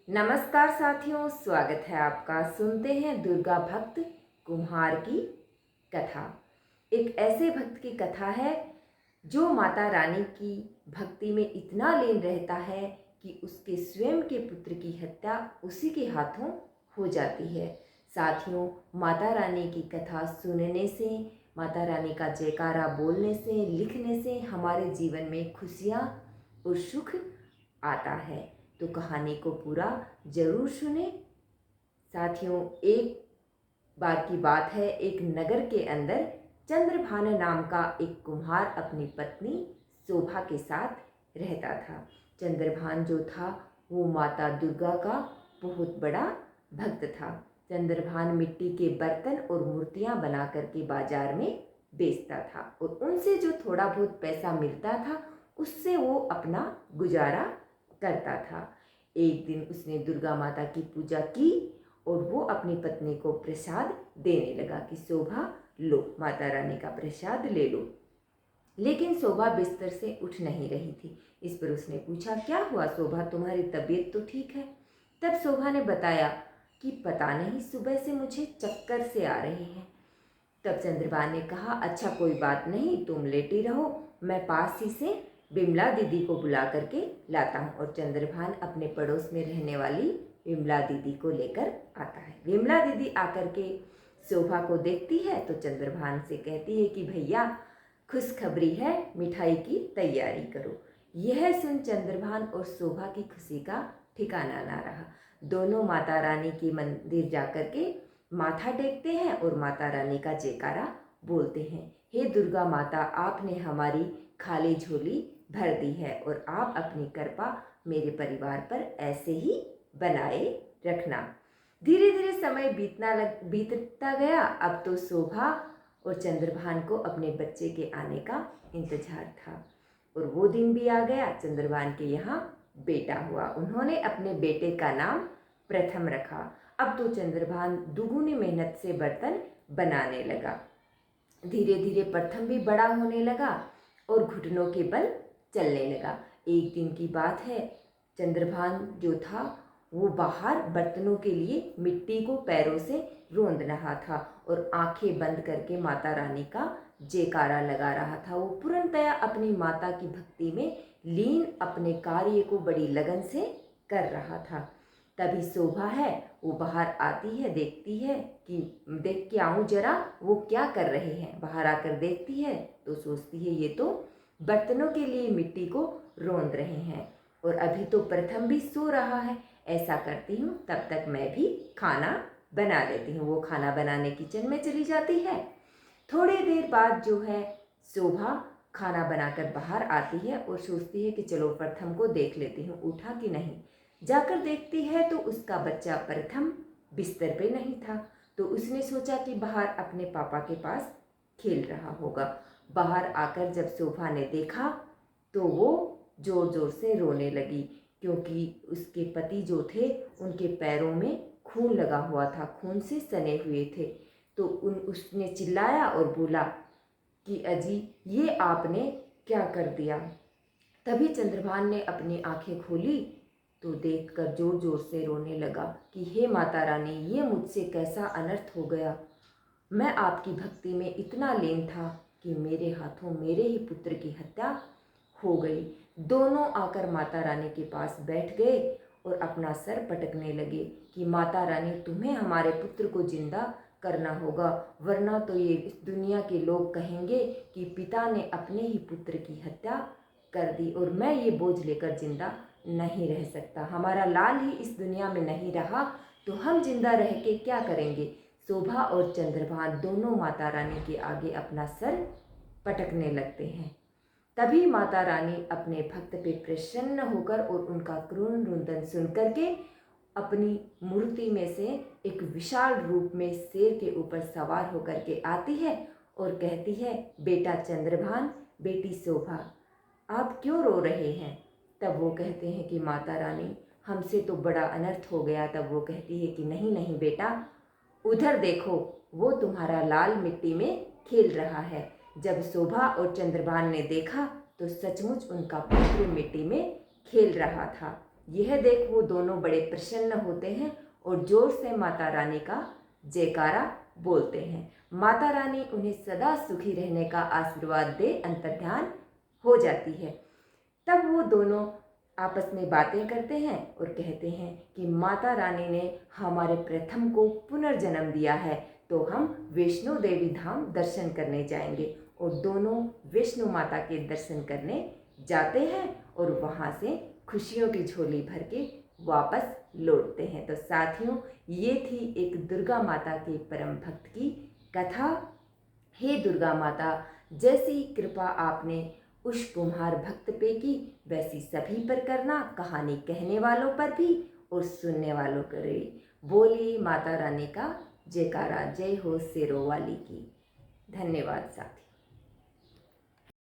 नमस्कार साथियों, स्वागत है आपका। सुनते हैं दुर्गा भक्त कुम्हार की कथा। एक ऐसे भक्त की कथा है जो माता रानी की भक्ति में इतना लीन रहता है कि उसके स्वयं के पुत्र की हत्या उसी के हाथों हो जाती है। साथियों, माता रानी की कथा सुनने से, माता रानी का जयकारा बोलने से, लिखने से हमारे जीवन में खुशियाँ और सुख आता है। तो कहानी को पूरा जरूर सुने। साथियों, एक बार की बात है, एक नगर के अंदर चंद्रभान नाम का एक कुम्हार अपनी पत्नी शोभा के साथ रहता था। चंद्रभान जो था वो माता दुर्गा का बहुत बड़ा भक्त था। चंद्रभान मिट्टी के बर्तन और मूर्तियां बना करके बाजार में बेचता था और उनसे जो थोड़ा बहुत पैसा मिलता था उससे वो अपना गुजारा करता था। एक दिन उसने दुर्गा माता की पूजा की और वो अपनी पत्नी को प्रसाद देने लगा कि शोभा लो, माता रानी का प्रसाद ले लो। लेकिन शोभा बिस्तर से उठ नहीं रही थी। इस पर उसने पूछा, क्या हुआ शोभा, तुम्हारी तबीयत तो ठीक है? तब शोभा ने बताया कि पता नहीं, सुबह से मुझे चक्कर से आ रहे हैं। तब चंद्रभान ने कहा, अच्छा कोई बात नहीं, तुम लेटी रहो, मैं पास ही से विमला दीदी को बुला करके लाता हूँ। और चंद्रभान अपने पड़ोस में रहने वाली विमला दीदी को लेकर आता है। विमला दीदी आकर के शोभा को देखती है तो चंद्रभान से कहती है कि भैया खुशखबरी है, मिठाई की तैयारी करो। यह सुन चंद्रभान और शोभा की खुशी का ठिकाना ना रहा। दोनों माता रानी के मंदिर जाकर के माथा टेकते हैं और माता रानी का जयकारा बोलते हैं। हे दुर्गा माता, आपने हमारी खाली झोली भर दी है और आप अपनी कृपा मेरे परिवार पर ऐसे ही बनाए रखना। धीरे धीरे समय बीतता गया। अब तो शोभा और चंद्रभान को अपने बच्चे के आने का इंतजार था और वो दिन भी आ गया। चंद्रभान के यहाँ बेटा हुआ। उन्होंने अपने बेटे का नाम प्रथम रखा। अब तो चंद्रभान दुगुनी मेहनत से बर्तन बनाने लगा। धीरे धीरे प्रथम भी बड़ा होने लगा और घुटनों के बल चलने लगा। एक दिन की बात है, चंद्रभान जो था वो बाहर बर्तनों के लिए मिट्टी को पैरों से रोंद रहा था और आंखें बंद करके माता रानी का जयकारा लगा रहा था। वो पूर्णतया अपनी माता की भक्ति में लीन अपने कार्य को बड़ी लगन से कर रहा था। तभी शोभा है वो बाहर आती है, देखती है कि देख के आऊँ जरा वो क्या कर रहे हैं। बाहर आकर देखती है तो सोचती है ये तो बर्तनों के लिए मिट्टी को रौंद रहे हैं और अभी तो प्रथम भी सो रहा है। ऐसा करती हूँ, तब तक मैं भी खाना बना लेती हूँ। वो खाना बनाने किचन में चली जाती है। थोड़ी देर बाद जो है शोभा खाना बनाकर बाहर आती है और सोचती है कि चलो प्रथम को देख लेती हूँ, उठा कि नहीं। जाकर देखती है तो उसका बच्चा प्रथम बिस्तर पे नहीं था। तो उसने सोचा कि बाहर अपने पापा के पास खेल रहा होगा। बाहर आकर जब शोभा ने देखा तो वो जोर जोर से रोने लगी, क्योंकि उसके पति जो थे उनके पैरों में खून लगा हुआ था, खून से सने हुए थे। तो उसने चिल्लाया और बोला कि अजी ये आपने क्या कर दिया। तभी चंद्रभान ने अपनी आंखें खोली तो देखकर जोर जोर से रोने लगा कि हे माता रानी, ये मुझसे कैसा अनर्थ हो गया। मैं आपकी भक्ति में इतना लीन था कि मेरे हाथों मेरे ही पुत्र की हत्या हो गई। दोनों आकर माता रानी के पास बैठ गए और अपना सर पटकने लगे कि माता रानी, तुम्हें हमारे पुत्र को जिंदा करना होगा, वरना तो ये इस दुनिया के लोग कहेंगे कि पिता ने अपने ही पुत्र की हत्या कर दी और मैं ये बोझ लेकर जिंदा नहीं रह सकता। हमारा लाल ही इस दुनिया में नहीं रहा तो हम जिंदा रह के क्या करेंगे। शोभा और चंद्रभान दोनों माता रानी के आगे अपना सर पटकने लगते हैं। तभी माता रानी अपने भक्त पे प्रसन्न होकर और उनका क्रूर रुदन सुन करके अपनी मूर्ति में से एक विशाल रूप में शेर के ऊपर सवार होकर के आती है और कहती है, बेटा चंद्रभान, बेटी शोभा, आप क्यों रो रहे हैं? तब वो कहते हैं कि माता रानी, हमसे तो बड़ा अनर्थ हो गया। तब वो कहती है कि नहीं नहीं बेटा, उधर देखो, वो तुम्हारा लाल मिट्टी में खेल रहा है। जब शोभा और चंद्रभान ने देखा तो सचमुच उनका पुत्र मिट्टी में खेल रहा था। यह देख वो दोनों बड़े प्रसन्न होते हैं और जोर से माता रानी का जयकारा बोलते हैं। माता रानी उन्हें सदा सुखी रहने का आशीर्वाद दे अंतर्ध्यान हो जाती है। तब वो दोनों आपस में बातें करते हैं और कहते हैं कि माता रानी ने हमारे प्रथम को पुनर्जन्म दिया है, तो हम वैष्णो देवी धाम दर्शन करने जाएंगे। और दोनों विष्णु माता के दर्शन करने जाते हैं और वहाँ से खुशियों की झोली भर के वापस लौटते हैं। तो साथियों, ये थी एक दुर्गा माता के परम भक्त की कथा। हे दुर्गा माता, जैसी कृपा आपने उस कुम्हार भक्त पे की, वैसी सभी पर करना, कहानी कहने वालों पर भी और सुनने वालों पर भी। बोली माता रानी का जयकारा। जय हो शेरों वाली की। धन्यवाद साथी।